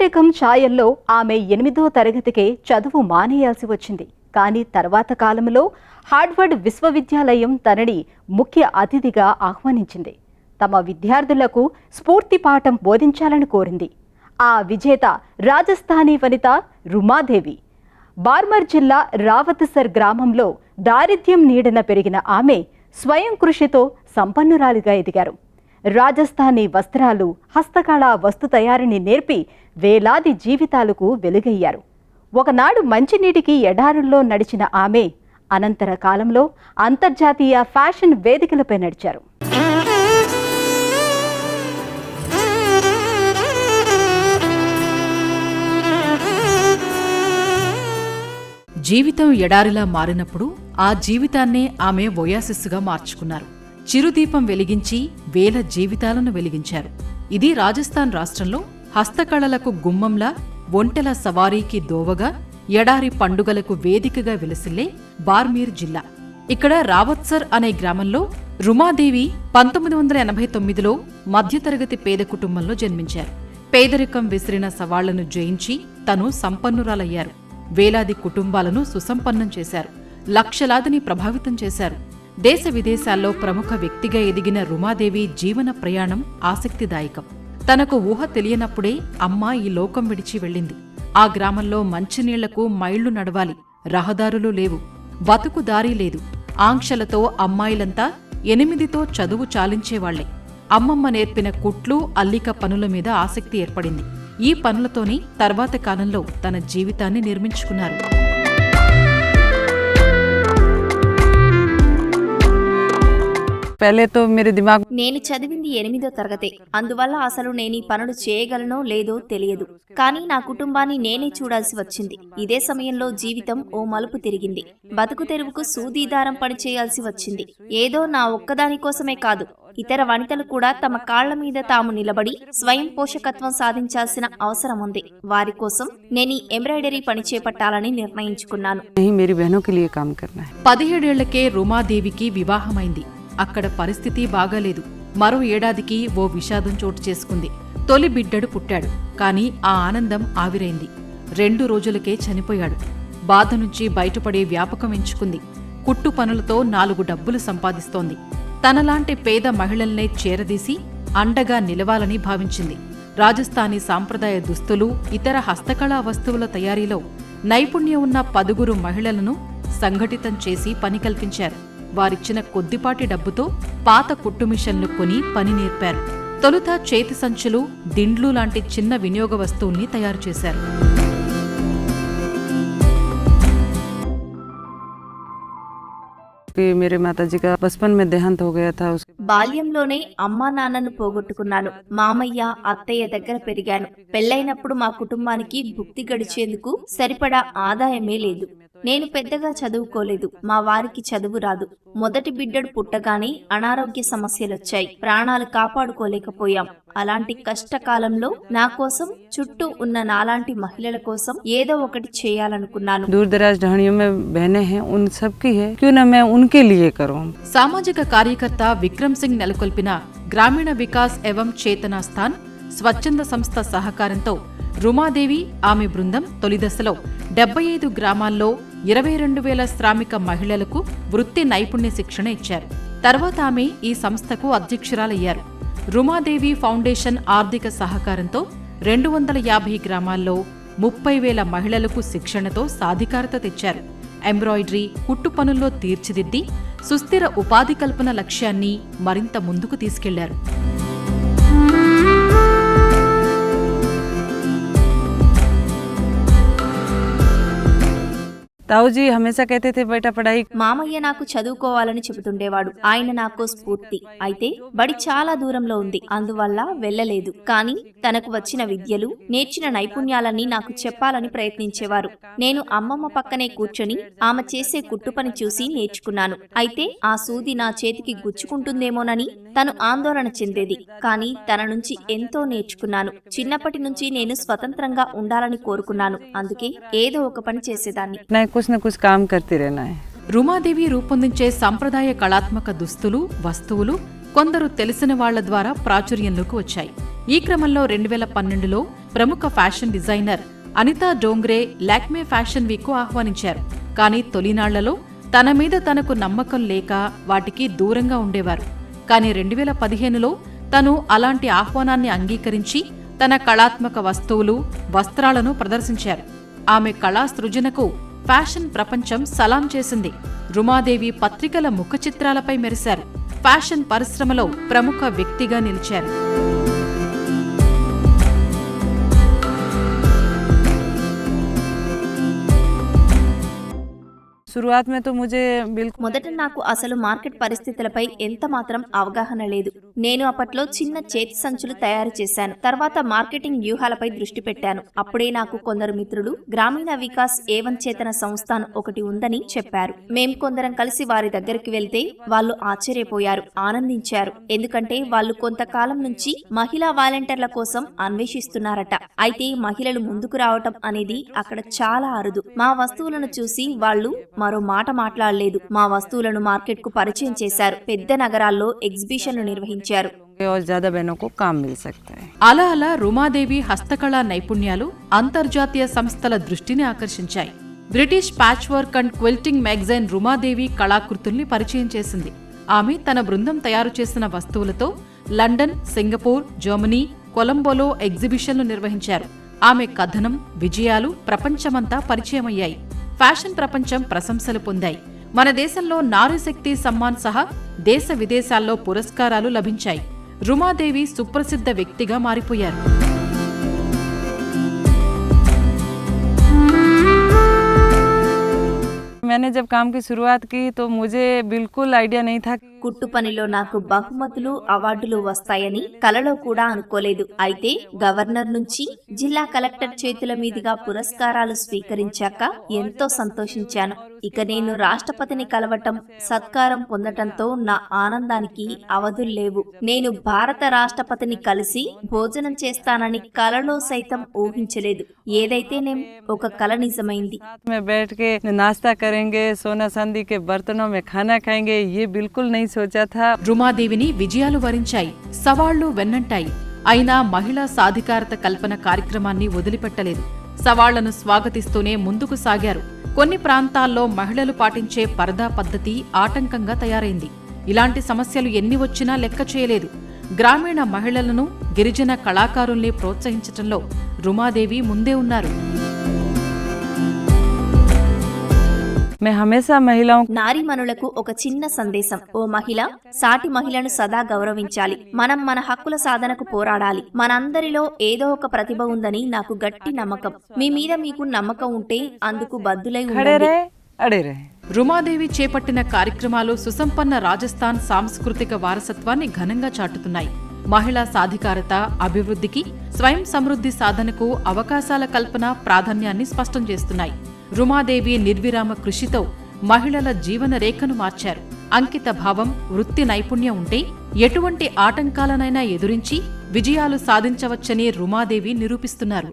పేదరికం ఛాయల్లో ఆమె 8వ తరగతికే చదువు మానేయాల్సి వచ్చింది. కానీ తర్వాత కాలంలో హార్వర్డ్ విశ్వవిద్యాలయం తనని ముఖ్య అతిథిగా ఆహ్వానించింది. తమ విద్యార్థులకు స్ఫూర్తి పాఠం బోధించాలని కోరింది. ఆ విజేత రాజస్థానీ వనిత రుమాదేవి. బార్మర్ జిల్లా రావత్సర్ గ్రామంలో దారిద్ర్యం నీడన పెరిగిన ఆమె స్వయం కృషితో సంపన్నురాలిగా ఎదిగారు. రాజస్థానీ వస్త్రాలు, హస్తకళా వస్తు తయారీని నేర్పి వేలాది జీవితాలకు వెలుగయ్యారు. ఒకనాడు మంచినీటికి ఎడారుల్లో నడిచిన ఆమె అనంతర కాలంలో అంతర్జాతీయ ఫ్యాషన్ వేదికలపై నడిచారు. జీవితం ఎడారిలా మారినప్పుడు ఆ జీవితాన్నే ఆమె ఓయాసిస్సుగా మార్చుకున్నారు. చిరుదీపం వెలిగించి వేల జీవితాలను వెలిగించారు. ఇది రాజస్థాన్ రాష్ట్రంలో హస్తకళలకు గుమ్మంలా, ఒంటెల సవారీకి దోవగా, ఎడారి పండుగలకు వేదికగా విలసిల్లే బార్మీర్ జిల్లా. ఇక్కడ రావత్సర్ అనే గ్రామంలో రుమాదేవి 1989లో మధ్యతరగతి పేద కుటుంబంలో జన్మించారు. పేదరికం విసిరిన సవాళ్లను జయించి తను సంపన్నురాలయ్యారు. వేలాది కుటుంబాలను సుసంపన్నం చేశారు. లక్షలాదిని ప్రభావితం చేశారు. దేశ విదేశాల్లో ప్రముఖ వ్యక్తిగా ఎదిగిన రుమాదేవి జీవన ప్రయాణం ఆసక్తిదాయకం. తనకు ఊహ తెలియనప్పుడే అమ్మ ఈ లోకం విడిచి వెళ్ళింది. ఆ గ్రామంలో మంచినీళ్లకు మైళ్లు నడవాలి, రహదారులు లేవు, బతుకు దారి లేదు. ఆంక్షలతో అమ్మాయిలంతా 8తో చదువు చాలించేవాళ్లే. అమ్మమ్మ నేర్పిన కుట్లు, అల్లిక పనుల మీద ఆసక్తి ఏర్పడింది. ఈ పనులతోనే తర్వాత కాలంలో తన జీవితాన్ని నిర్మించుకున్నారు. నేను చదివింది 8వ తరగతే. అందువల్ల అసలు నేను ఈ పనులు చేయగలనో లేదో తెలియదు. కానీ నా కుటుంబాన్ని నేనే చూడాల్సి వచ్చింది. ఇదే సమయంలో జీవితం ఓ మలుపు తిరిగింది. బతుకు తెరువుకు సూదీదారం పని చేయాల్సి వచ్చింది. ఏదో నా ఒక్కదాని కోసమే కాదు, ఇతర వనితలు కూడా తమ కాళ్ల మీద తాము నిలబడి స్వయం పోషకత్వం సాధించాల్సిన అవసరం ఉంది. వారి కోసం నేను ఈ ఎంబ్రాయిడరీ పని చేపట్టాలని నిర్ణయించుకున్నాను. 17 ఏళ్లకే రుమాదేవికి వివాహమైంది. అక్కడ పరిస్థితి బాగాలేదు. మరో ఏడాదికి ఓ విషాదం చోటు చేసుకుంది. తొలి బిడ్డడు పుట్టాడు. కాని ఆ ఆనందం ఆవిరైంది. 2 రోజులకే చనిపోయాడు. బాధ నుంచి బయటపడే వ్యాపకం ఎంచుకుంది. కుట్టు పనులతో 4 డబ్బులు సంపాదిస్తోంది. తనలాంటి పేద మహిళల్నే చేరదీసి అండగా నిలవాలని భావించింది. రాజస్థానీ సాంప్రదాయ దుస్తులు, ఇతర హస్తకళా వస్తువుల తయారీలో నైపుణ్యం ఉన్న 10 మహిళలను సంఘటితం చేసి పని కల్పించారు. వారిచ్చిన కొద్దిపాటి డబ్బుతో పాత కుట్టు మిషన్లు కొని పని నేర్పారు. తొలుత చేతి సంచులు, దిండ్లు లాంటి చిన్న వినియోగ వస్తువుల్ని తయారు చేశారు. బాల్యంలోనే అమ్మా నాన్నను పోగొట్టుకున్నాను. మామయ్య, అత్తయ్య దగ్గర పెరిగాను. పెళ్లైనప్పుడు మా కుటుంబానికి భుక్తి గడిచేందుకు సరిపడా ఆదాయమే లేదు. నేను పెద్దగా చదువుకోలేదు. మా వారికి చదువు రాదు. మొదటి బిడ్డడు పుట్టగానే అనారోగ్య సమస్యలొచ్చాయి. ప్రాణాలు కాపాడుకోలేకపోయాం. అలాంటి కష్టకాలంలో నా కోసం, చుట్టూ ఉన్న నాలాంటి మహిళల కోసం ఏదో ఒకటి చేయాలనుకున్నాను. సామాజిక కార్యకర్త విక్రమ్ సింగ్ నెలకొల్పిన గ్రామీణ వికాస్ ఏవం చేతనా స్థాన్ స్వచ్ఛంద సంస్థ సహకారంతో రుమాదేవి, ఆమె బృందం తొలిదశలో 75 గ్రామాల్లో 22,000 శ్రామిక మహిళలకు వృత్తి నైపుణ్య శిక్షణ ఇచ్చారు. తర్వాత ఆమె ఈ సంస్థకు అధ్యక్షురాలయ్యారు. రుమాదేవి ఫౌండేషన్ ఆర్థిక సహకారంతో 250 గ్రామాల్లో 30,000 మహిళలకు శిక్షణతో సాధికారత తెచ్చారు. ఎంబ్రాయిడరీ, కుట్టు పనుల్లో తీర్చిదిద్ది సుస్థిర ఉపాధి కల్పన లక్ష్యాన్ని మరింత ముందుకు తీసుకెళ్లారు. ताऊजी हमेशा कहते थे बेटा पढ़ाई. మామయ్య నాకు చదువుకోవాలని చెబుతుండేవాడు. ఆయన నాకు స్ఫూర్తి. అయితే బడి చాలా దూరంలో ఉంది. అందువల్ల వెళ్ళలేదు. కానీ తనకు వచ్చిన విద్యలు, నేర్చిన నైపుణ్యాలన్నీ నాకు చెప్పాలని ప్రయత్నించేవారు. నేను అమ్మమ్మ పక్కనే కూర్చొని ఆమె చేసే కుట్టు పని చూసి నేర్చుకున్నాను. అయితే ఆ సూది నా చేతికి గుచ్చుకుంటుందేమోనని తను ఆందోళన చెందేది. కానీ తన నుంచి ఎంతో నేర్చుకున్నాను. చిన్నప్పటి నుంచి నేను స్వతంత్రంగా ఉండాలని కోరుకున్నాను. అందుకే ఏదో ఒక పని చేసేదాన్ని. రుమాదేవి రూపొందించే సంప్రదాయ కళాత్మక దుస్తులు, వస్తువులు కొందరు తెలిసిన వాళ్ల ద్వారా ప్రాచుర్యంలోకి వచ్చాయి. ఈ క్రమంలో 2012లో ప్రముఖ fashion designer Anita Dongre Lakme fashion week కు ఆహ్వానించారు. కానీ తొలినాళ్లలో తన మీద తనకు నమ్మకం లేక వాటికి దూరంగా ఉండేవారు. కానీ 2015లో తను అలాంటి ఆహ్వానాన్ని అంగీకరించి తన కళాత్మక వస్తువులు, వస్త్రాలను ప్రదర్శించారు. ఆమె కళా సృజనకు ఫ్యాషన్ ప్రపంచం సలాం చేసింది. రుమాదేవి పత్రికల ముఖ చిత్రాలపై మెరిశారు. ఫ్యాషన్ పరిశ్రమలో ప్రముఖ వ్యక్తిగా నిలిచారు. शुरुआत में तो मुझे बिल्कुल మొదట నాకు అసలు మార్కెట్ పరిస్థితులపై ఎంత మాత్రం అవగాహన లేదు. నేను అప్పట్లో చిన్న చేతి సంచులు తయారు చేశాను. తర్వాత మార్కెటింగ్ వ్యూహాలపై దృష్టి పెట్టాను. అప్పుడే నాకు కొందరు మిత్రులు గ్రామీణ వికాస్ ఏవం చేతన సంస్థ ఒకటి ఉందని చెప్పారు. మేం కొందరం కలిసి వారి దగ్గరికి వెళ్తే వాళ్ళు ఆశ్చర్యపోయారు, ఆనందించారు. ఎందుకంటే వాళ్ళు కొంతకాలం నుంచి మహిళా వాలంటీర్ల కోసం అన్వేషిస్తున్నారట. అయితే మహిళలు ముందుకు రావటం అనేది అక్కడ చాలా అరుదు. మా వస్తువులను చూసి వాళ్ళు మరో మాట మాట్లాడలేదు. మా వస్తువులను మార్కెట్ కు పరిచయం చేశారు. పెద్ద నగరాల్లో ఎగ్జిబిషన్లు నిర్వహించారు. और ज्यादा बहनों को काम मिल सकता है. అలా అలా రుమాదేవి హస్తకళా నైపుణ్యాలు అంతర్జాతీయ సంస్థల దృష్టిని ఆకర్షించాయి. British patch work and quilting magazine Rumadevi కళాకృతుల్ని పరిచయం చేసింది. ఆమె తన బృందం తయారు చేసిన వస్తువులతో లండన్, సింగపూర్, జర్మనీ, కొలంబోలో ఎగ్జిబిషన్లు నిర్వహించారు. ఆమె కథనం, విజయాలు ప్రపంచమంతా పరిచయమయ్యాయి. ఫ్యాషన్ ప్రపంచం ప్రశంసలు పొందాయి. మన దేశంలో నారీశక్తి సమ్మాన్ సహా దేశ విదేశాల్లో పురస్కారాలు లభించాయి. రుమాదేవి సుప్రసిద్ధ వ్యక్తిగా మారిపోయారు. मैंने जब काम की शुरुआत की तो मुझे बिल्कुल आइडिया नहीं था. కుట్టు పనిలో నాకు బహుమతులు, అవార్డులు వస్తాయని కలలో కూడా అనుకోలేదు. అయితే గవర్నర్ నుంచి జిల్లా కలెక్టర్ చేతుల మీదుగా పురస్కారాలు స్వీకరించాక ఎంతో సంతోషించాను. ఇక నేను రాష్ట్రపతిని కలవటం, సత్కారం పొందటంతో నా ఆనందానికి అవధుల్లేవు. నేను భారత రాష్ట్రపతిని కలిసి భోజనం చేస్తానని కలలో సైతం ఊహించలేదు. ఏదైతేనేం ఒక కల నిజమైంది. में बैठ के नाश्ता करेंगे, सोना चांदी के बर्तनों में खाना खाएंगे, ये बिल्कुल नहीं सोचा था. రుమాదేవిని విజయాలు వరించాయి, సవాళ్లు వెన్నంటాయి. అయినా మహిళా సాధికారత కల్పన కార్యక్రమాన్ని వదిలిపెట్టలేదు. సవాళ్లను స్వాగతిస్తూనే ముందుకు సాగారు. కొన్ని ప్రాంతాల్లో మహిళలు పాటించే పరదా పద్ధతి ఆటంకంగా తయారైంది. ఇలాంటి సమస్యలు ఎన్ని వచ్చినా లెక్క చేయలేదు. గ్రామీణ మహిళలను, గిరిజన కళాకారుల్ని ప్రోత్సహించటంలో రుమాదేవి ముందే ఉన్నారు. मैं हमेशा महिलाओं నారీమణులకు ఒక చిన్న సందేశం. ఓ మహిళ, సాటి మహిళను సదా గౌరవించాలి. మనం మన హక్కుల సాధనకు పోరాడాలి. మనందరిలో ఏదో ఒక ప్రతిభ ఉందని నాకు గట్టి నమ్మకం. మీ మీద మీకు నమ్మకం ఉంటే అందుకు బద్దులై खड़े ఉండండి. रहे, अड़े रहे. రుమాదేవి చేపట్టిన కార్యక్రమాలు సుసంపన్న రాజస్థాన్ సాంస్కృతిక వారసత్వాన్ని ఘనంగా చాటుతున్నాయి. మహిళా సాధికారత, అభివృద్ధికి, స్వయం సమృద్ధి సాధనకు అవకాశాల కల్పన ప్రాధాన్యాన్ని స్పష్టం చేస్తున్నాయి. రుమాదేవి నిర్విరామ కృషితో మహిళల జీవన రేఖను మార్చారు. అంకిత భావం, వృత్తి నైపుణ్యం ఉంటే ఎటువంటి ఆటంకాలనైనా ఎదురించి విజయాలు సాధించవచ్చని రుమాదేవి నిరూపిస్తున్నారు.